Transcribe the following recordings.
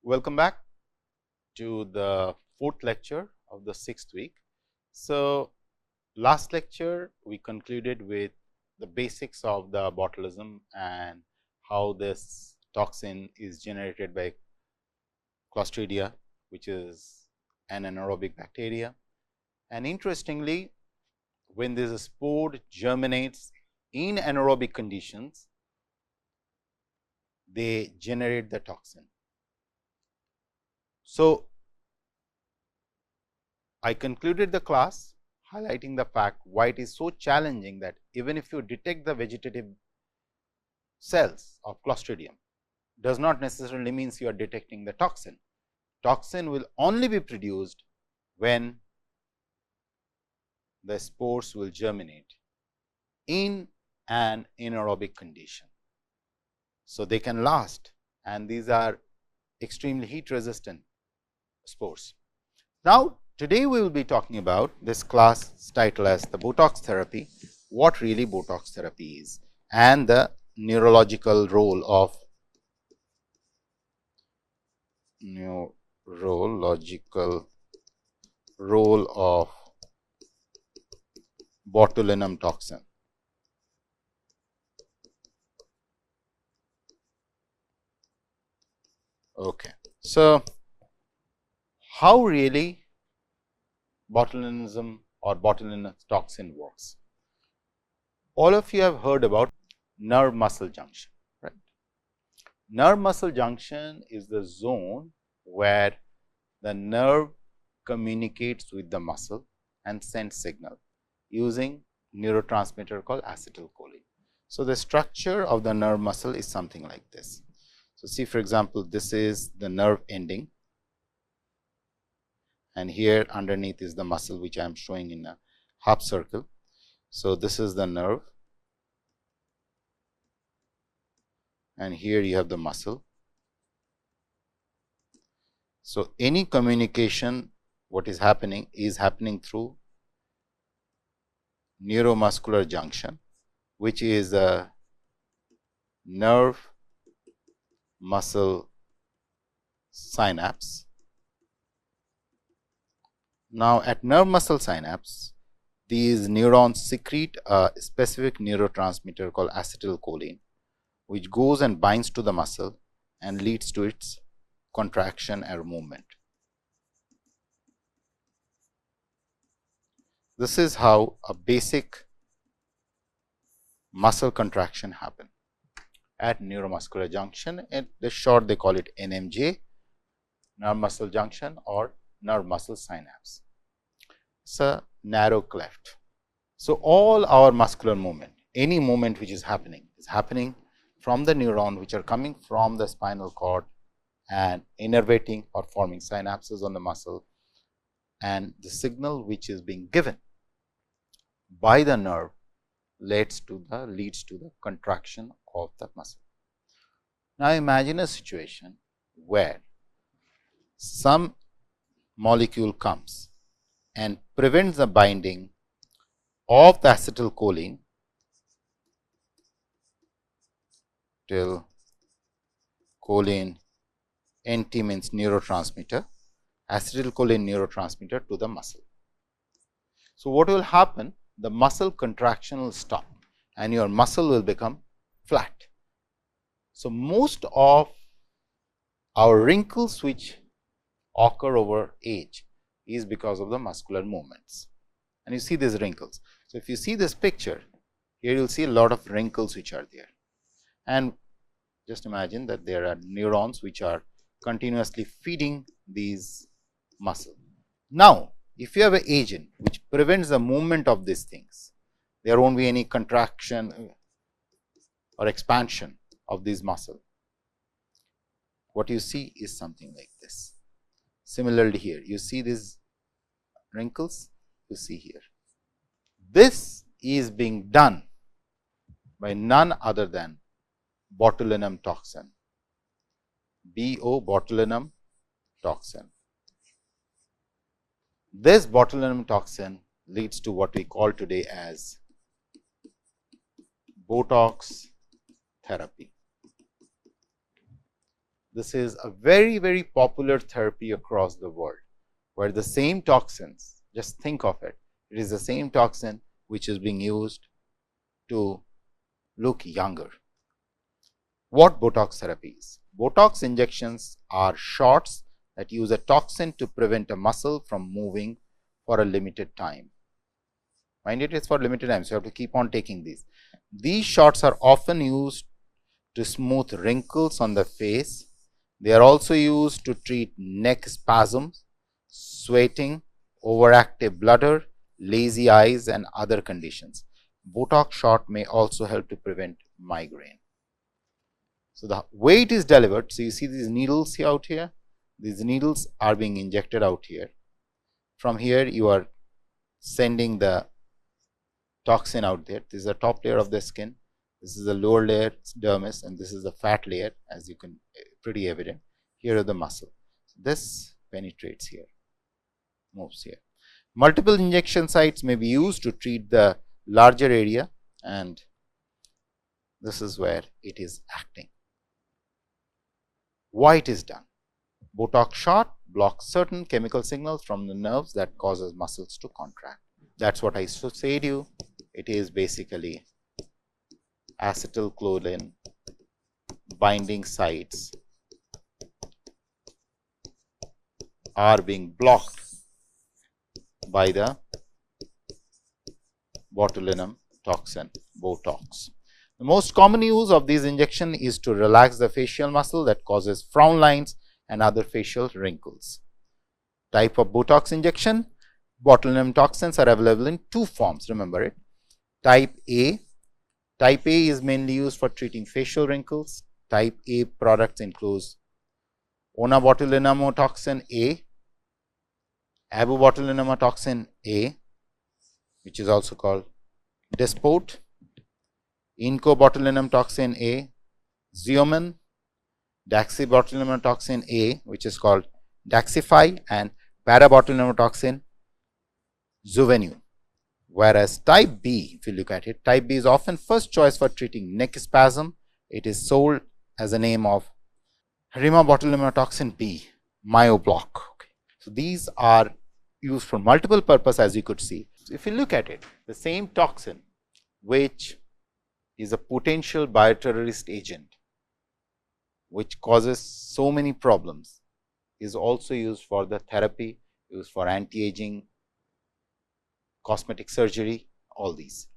Welcome back to the fourth lecture of the sixth week. So, last lecture we concluded with the basics of the botulism and how this toxin is generated by Clostridia, which is an anaerobic bacteria. And interestingly, when this spore germinates in anaerobic conditions, they generate the toxin. So, I concluded the class highlighting the fact why it is so challenging that even if you detect the vegetative cells of Clostridium, does not necessarily means you are detecting the toxin. Toxin will only be produced when the spores will germinate in an anaerobic condition. So, they can last, and these are extremely heat resistant spores. Now, today we will be talking about this class title as the Botox therapy, what really Botox therapy is, and the neurological role of botulinum toxin. Okay, so how really botulinism or botulinum toxin works? All of you have heard about nerve muscle junction, right? Nerve muscle junction is the zone where the nerve communicates with the muscle and sends signal using neurotransmitter called acetylcholine. So, the structure of the nerve muscle is something like this. So, see for example, this is the nerve ending, and here underneath is the muscle which I am showing in a half circle. So, this is the nerve, and here you have the muscle. So, any communication what is happening through neuromuscular junction, which is a nerve muscle synapse. Now, at nerve muscle synapse, these neurons secrete a specific neurotransmitter called acetylcholine, which goes and binds to the muscle and leads to its contraction or movement. This is how a basic muscle contraction happens at neuromuscular junction. In the short, they call it NMJ, nerve muscle junction or nerve muscle synapse. It's a narrow cleft. So, all our muscular movement, any movement which is happening from the neuron which are coming from the spinal cord and innervating or forming synapses on the muscle, and the signal which is being given by the nerve leads to the contraction of the muscle. Now, imagine a situation where some molecule comes and prevents the binding of the acetylcholine till choline, NT means neurotransmitter, acetylcholine neurotransmitter to the muscle. So, what will happen? The muscle contraction will stop and your muscle will become flat. So, most of our wrinkles which occur over age is because of the muscular movements, and you see these wrinkles. So, if you see this picture here, you will see a lot of wrinkles which are there, and just imagine that there are neurons which are continuously feeding these muscles. Now, if you have an agent which prevents the movement of these things, there won't be any contraction or expansion of these muscles. What you see is something like this. Similarly, here you see these wrinkles, you see here. This is being done by none other than botulinum toxin, BO botulinum toxin. This botulinum toxin leads to what we call today as Botox therapy. This is a very popular therapy across the world, where the same toxins, just think of it, it is the same toxin which is being used to look younger. What Botox therapy is? Botox injections are shots that use a toxin to prevent a muscle from moving for a limited time. Mind it is for limited time, so you have to keep on taking these. These shots are often used to smooth wrinkles on the face. They are also used to treat neck spasms, sweating, overactive bladder, lazy eyes, and other conditions. Botox shot may also help to prevent migraine. So the way it is delivered, so you see these needles here out here, these needles are being injected out here. From here you are sending the toxin out there. This is the top layer of the skin, this is the lower layer, dermis, and this is the fat layer, as you can pretty evident. Here are the muscle. This penetrates here, moves here. Multiple injection sites may be used to treat the larger area, and this is where it is acting. Why it is done? Botox shot blocks certain chemical signals from the nerves that causes muscles to contract. That's what I said to you. It is basically acetylcholine binding sites are being blocked by the botulinum toxin, Botox. The most common use of these injections is to relax the facial muscle that causes frown lines and other facial wrinkles. Type of Botox injection. Botulinum toxins are available in two forms, remember it. Type A. Type A is mainly used for treating facial wrinkles. Type A products include onabotulinum toxin A, abubotulinum toxin A, which is also called Dysport, incobotulinum toxin A, Xeomin, daxibotulinum toxin A, which is called Daxify, and parabotulinum toxin Zuvenu. Whereas type B, if you look at it, type B is often first choice for treating neck spasm. It is sold as a name of rimabotulinum toxin B, Myoblock. Okay. So these are used for multiple purposes, as you could see. So if you look at it, the same toxin, which is a potential bioterrorist agent, which causes so many problems, is also used for the therapy, used for anti-aging, cosmetic surgery, all these.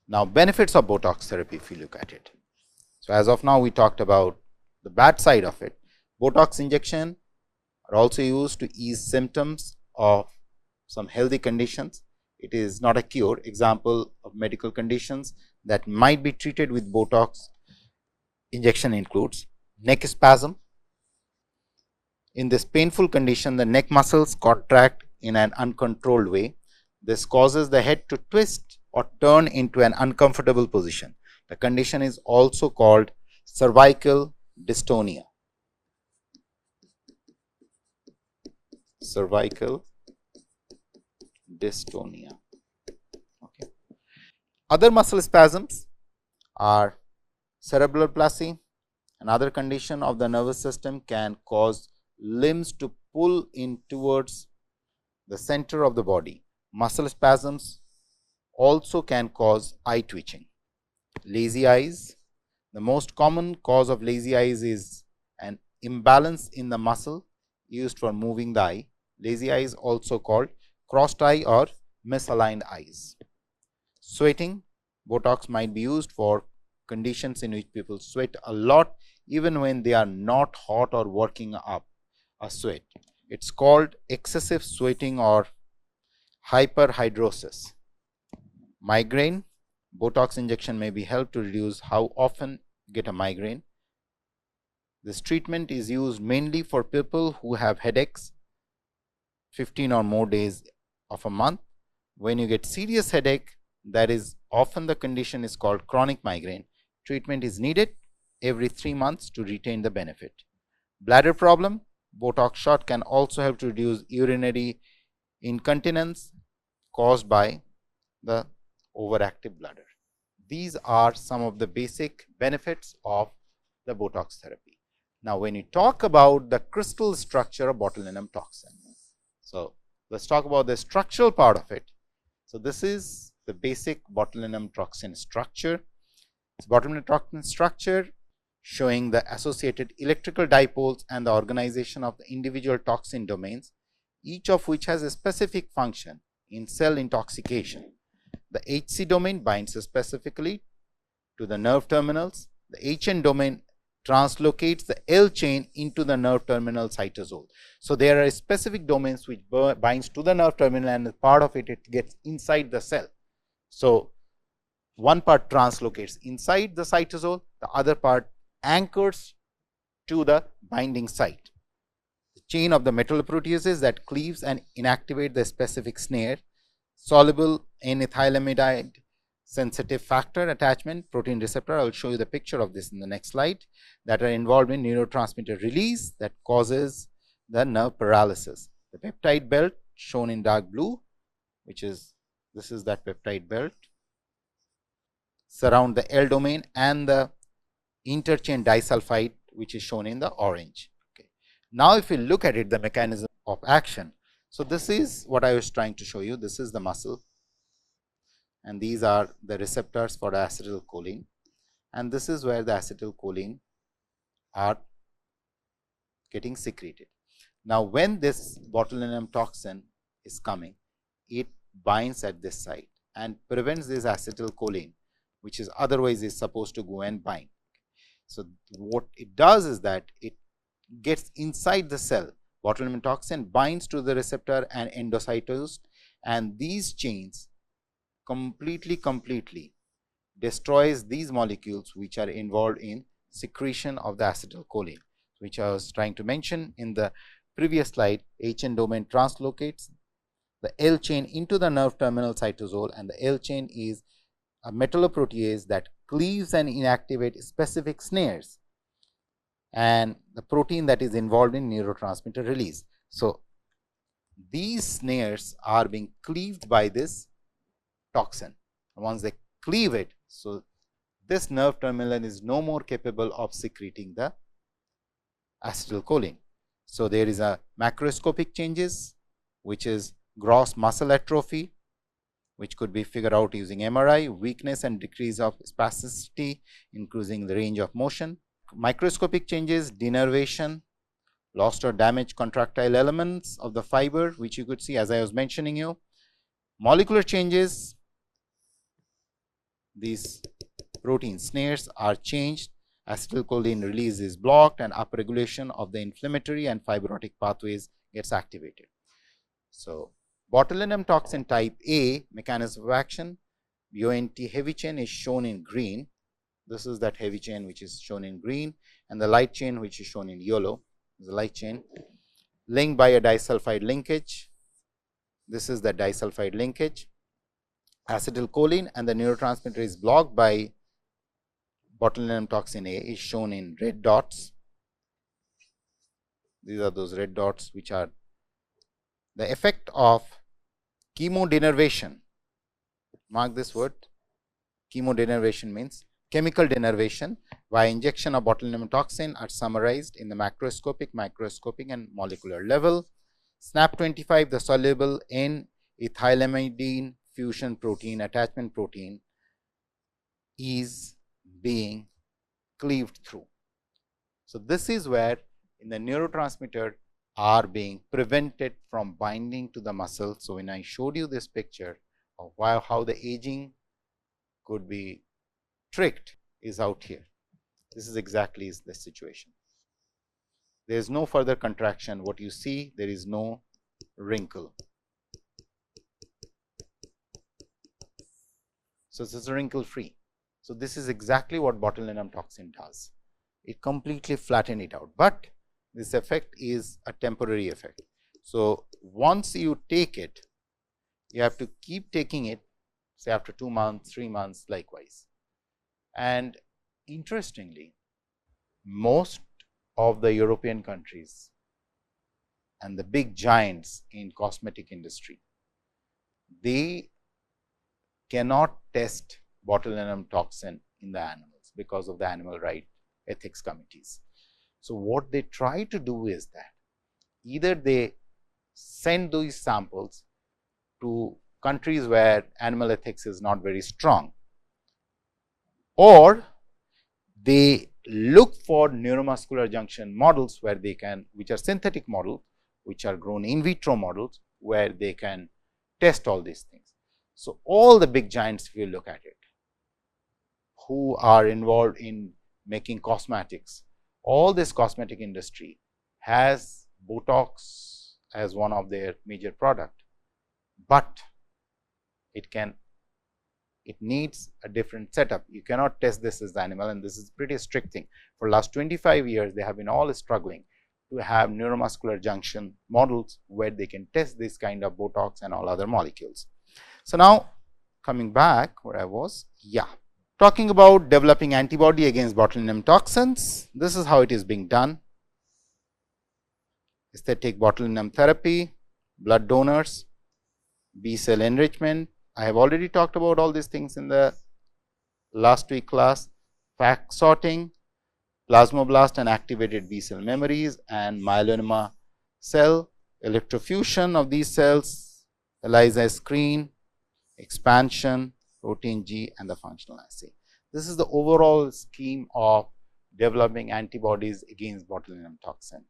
Now, benefits of Botox therapy, if you look at it. So as of now, we talked about the bad side of it. Botox injection are also used to ease symptoms of some healthy conditions. It is not a cure. Example of medical conditions that might be treated with Botox injection includes neck spasm. In this painful condition, the neck muscles contract in an uncontrolled way. This causes the head to twist or turn into an uncomfortable position. The condition is also called cervical dystonia. Cervical dystonia. Okay. Other muscle spasms are cerebral palsy. Another condition of the nervous system can cause limbs to pull in towards the center of the body. Muscle spasms also can cause eye twitching. Lazy eyes. The most common cause of lazy eyes is an imbalance in the muscle used for moving the eye. Lazy eyes, also called crossed eye or misaligned eyes. Sweating. Botox might be used for conditions in which people sweat a lot even when they are not hot or working up a sweat. It's called excessive sweating or hyperhidrosis. Migraine. Botox injection may be helped to reduce how often you get a migraine. This treatment is used mainly for people who have headaches 15 or more days of a month. When you get serious headache, that is often the condition is called chronic migraine. Treatment is needed every 3 months to retain the benefit. Bladder problem. Botox shot can also help to reduce urinary incontinence caused by the overactive bladder. These are some of the basic benefits of the Botox therapy. Now, when you talk about the crystal structure of botulinum toxin, so let's talk about the structural part of it. So, this is the basic botulinum toxin structure. It's botulinum toxin structure showing the associated electrical dipoles and the organization of the individual toxin domains, each of which has a specific function in cell intoxication. The HC domain binds specifically to the nerve terminals. The HN domain translocates the L chain into the nerve terminal cytosol. So, there are specific domains which binds to the nerve terminal, and part of it, it gets inside the cell. So, one part translocates inside the cytosol, the other part anchors to the binding site. The chain of the metalloproteases that cleaves and inactivate the specific snare, soluble in ethylamidide sensitive factor attachment protein receptor. I will show you the picture of this in the next slide, that are involved in neurotransmitter release that causes the nerve paralysis. The peptide belt shown in dark blue, which is, this is that peptide belt, surround the L domain, and the interchain disulfide, which is shown in the orange. Okay. Now, if you look at it, the mechanism of action. So, this is what I was trying to show you. This is the muscle, and these are the receptors for the acetylcholine, and this is where the acetylcholine are getting secreted. Now, when this botulinum toxin is coming, it binds at this site and prevents this acetylcholine, which is otherwise is supposed to go and bind. So, what it does is that it gets inside the cell. Botulinum toxin binds to the receptor and endocytosis, and these chains completely destroys these molecules which are involved in secretion of the acetylcholine, which I was trying to mention in the previous slide. HN domain translocates the L chain into the nerve terminal cytosol, and the L chain is a metalloprotease that cleaves and inactivates specific snares and the protein that is involved in neurotransmitter release. So, these snares are being cleaved by this toxin. Once they cleave it, so this nerve terminal is no more capable of secreting the acetylcholine. So, there is a macroscopic changes, which is gross muscle atrophy, which could be figured out using MRI, weakness and decrease of spasticity, increasing the range of motion. Microscopic changes, denervation, lost or damaged contractile elements of the fiber, which you could see as I was mentioning you. Molecular changes, these protein snares are changed, acetylcholine release is blocked, and upregulation of the inflammatory and fibrotic pathways gets activated. So, botulinum toxin type A mechanism of action, BONT heavy chain is shown in green. This is that heavy chain which is shown in green, and the light chain which is shown in yellow is the light chain linked by a disulfide linkage. This is the disulfide linkage. Acetylcholine and the neurotransmitter is blocked by botulinum toxin A is shown in red dots. These are those red dots which are the effect of chemodenervation. Mark this word. Chemodenervation means chemical denervation by injection of botulinum toxin are summarized in the macroscopic, microscopic and molecular level. SNAP25, the soluble in ethylamidine fusion protein, attachment protein, is being cleaved through. So, this is where in the neurotransmitter are being prevented from binding to the muscle. So, when I showed you this picture of how the aging could be tricked is out here. This is exactly the situation. There is no further contraction. What you see, there is no wrinkle. So, this is wrinkle free. So, this is exactly what botulinum toxin does. It completely flattens it out, but this effect is a temporary effect. So, once you take it, you have to keep taking it, say after 2 months, 3 months, likewise. And interestingly, most of the European countries and the big giants in cosmetic industry, they cannot test botulinum toxin in the animals because of the animal right ethics committees. So what they try to do is that either they send these samples to countries where animal ethics is not very strong, or they look for neuromuscular junction models where they can, which are synthetic models, which are grown in vitro models, where they can test all these things. So all the big giants, if you look at it, who are involved in making cosmetics, all this cosmetic industry has Botox as one of their major product, but it needs a different setup. You cannot test this as the animal, and this is a pretty strict thing. For last 25 years, they have been all struggling to have neuromuscular junction models where they can test this kind of Botox and all other molecules. So now coming back where I was, talking about developing antibody against botulinum toxins. This is how it is being done. Aesthetic botulinum therapy, blood donors, B cell enrichment. I have already talked about all these things in the last week class. FAC sorting, plasmablast and activated B cell memories, and myeloma cell, electrofusion of these cells, ELISA screen, expansion, protein G, and the functional assay. This is the overall scheme of developing antibodies against botulinum toxin.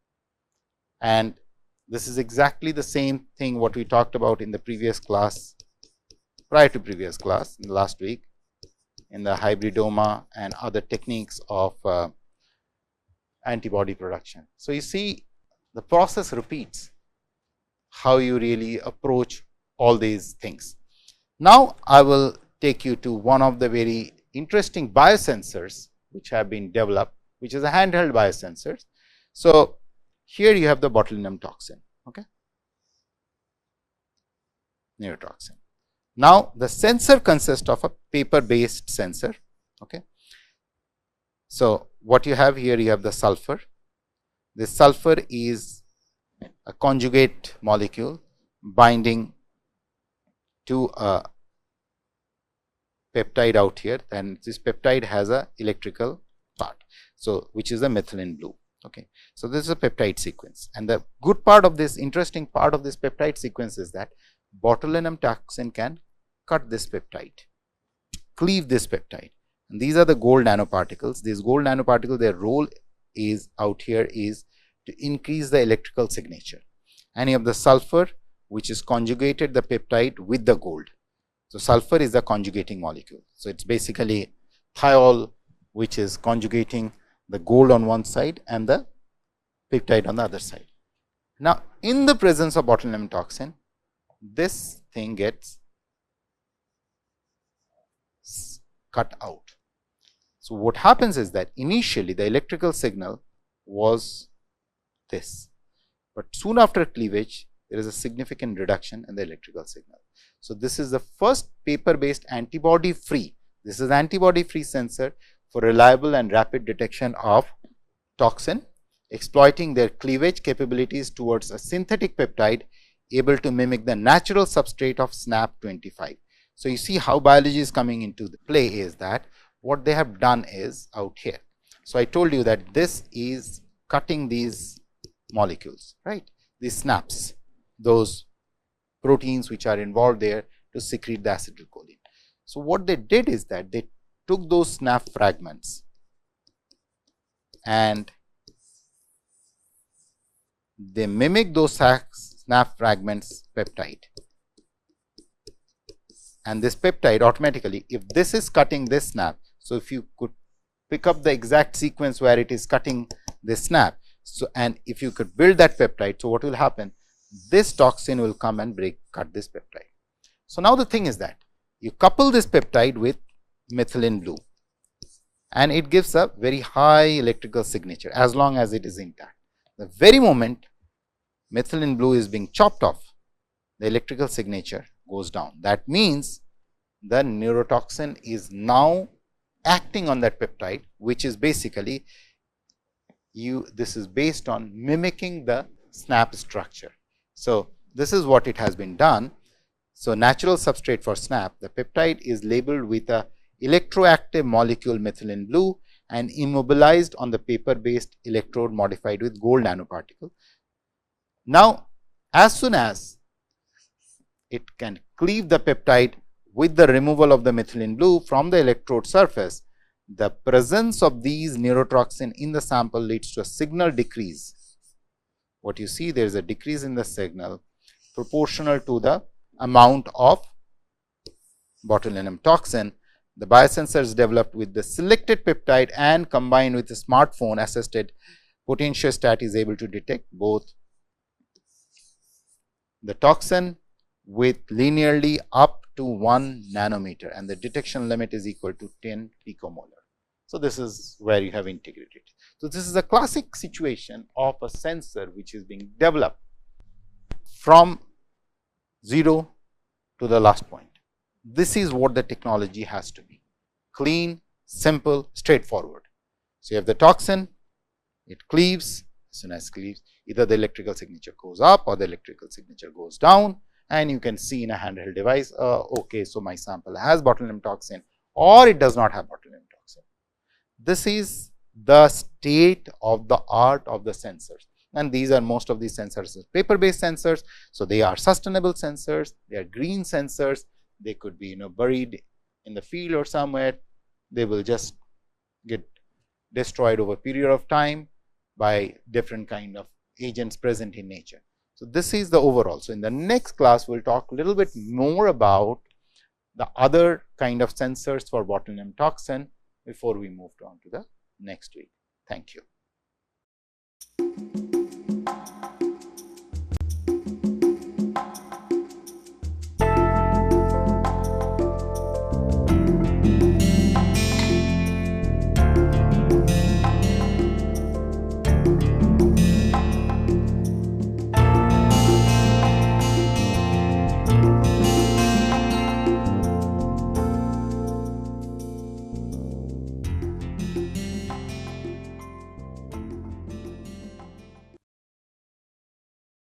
And this is exactly the same thing what we talked about in the previous class, prior to previous class in the last week, in the hybridoma and other techniques of antibody production. So you see, the process repeats how you really approach all these things. Now I will take you to one of the very interesting biosensors which have been developed, which is a handheld biosensors. So here you have the botulinum toxin, okay, neurotoxin. Now the sensor consists of a paper based sensor, okay. So what you have here, you have the sulfur. This sulfur is a conjugate molecule binding to a peptide out here, and this peptide has a electrical part, so which is the methylene blue. Okay, so this is a peptide sequence, and the good part of this, interesting part of this peptide sequence is that botulinum toxin can cut this peptide, cleave this peptide, and these are the gold nanoparticles. These gold nanoparticles, their role is out here is to increase the electrical signature, and you have the sulfur which is conjugated the peptide with the gold. So sulfur is the conjugating molecule, so it's basically thiol which is conjugating the gold on one side and the peptide on the other side. Now in the presence of botulinum toxin, this thing gets cut out. So what happens is that initially the electrical signal was this, but soon after cleavage there is a significant reduction in the electrical signal. So this is the first paper based antibody free, this is antibody free sensor for reliable and rapid detection of toxin, exploiting their cleavage capabilities towards a synthetic peptide able to mimic the natural substrate of SNAP25. So you see how biology is coming into the play is that what they have done is out here. So I told you that this is cutting these molecules, right, these SNAPs, those proteins which are involved there to secrete the acetylcholine. So what they did is that they took those SNAP fragments and they mimic those SNAP fragments peptide, and this peptide automatically, if this is cutting this SNAP, so if you could pick up the exact sequence where it is cutting this SNAP, so and if you could build that peptide, so what will happen, this toxin will come and cut this peptide. So now the thing is that you couple this peptide with methylene blue and it gives a very high electrical signature as long as it is intact. The very moment methylene blue is being chopped off, the electrical signature goes down. That means the neurotoxin is now acting on that peptide, which is basically this is based on mimicking the SNAP structure. So this is what it has been done. So natural substrate for SNAP, the peptide is labeled with a electroactive molecule methylene blue, and immobilized on the paper-based electrode modified with gold nanoparticle. Now, as soon as it can cleave the peptide with the removal of the methylene blue from the electrode surface, the presence of these neurotoxin in the sample leads to a signal decrease. What you see, there is a decrease in the signal proportional to the amount of botulinum toxin. The biosensors developed with the selected peptide and combined with the smartphone assisted potentiostat is able to detect both the toxin with linearly up to 1 nanometer, and the detection limit is equal to 10 picomolar. So, this is where you have integrated. So, this is a classic situation of a sensor which is being developed from 0 to the last point. This is what the technology has to be: clean, simple, straightforward. So, you have the toxin, it cleaves. As soon as it cleaves, either the electrical signature goes up or the electrical signature goes down, and you can see in a handheld device, okay, so my sample has botulinum toxin or it does not have botulinum toxin. This is the state of the art of the sensors, and these are most of these sensors paper based sensors. So, they are sustainable sensors, they are green sensors, they could be buried in the field or somewhere, they will just get destroyed over a period of time by different kind of agents present in nature. So, this is the overall. So, in the next class, we will talk a little bit more about the other kind of sensors for botulinum toxin before we move on to the next week. Thank you.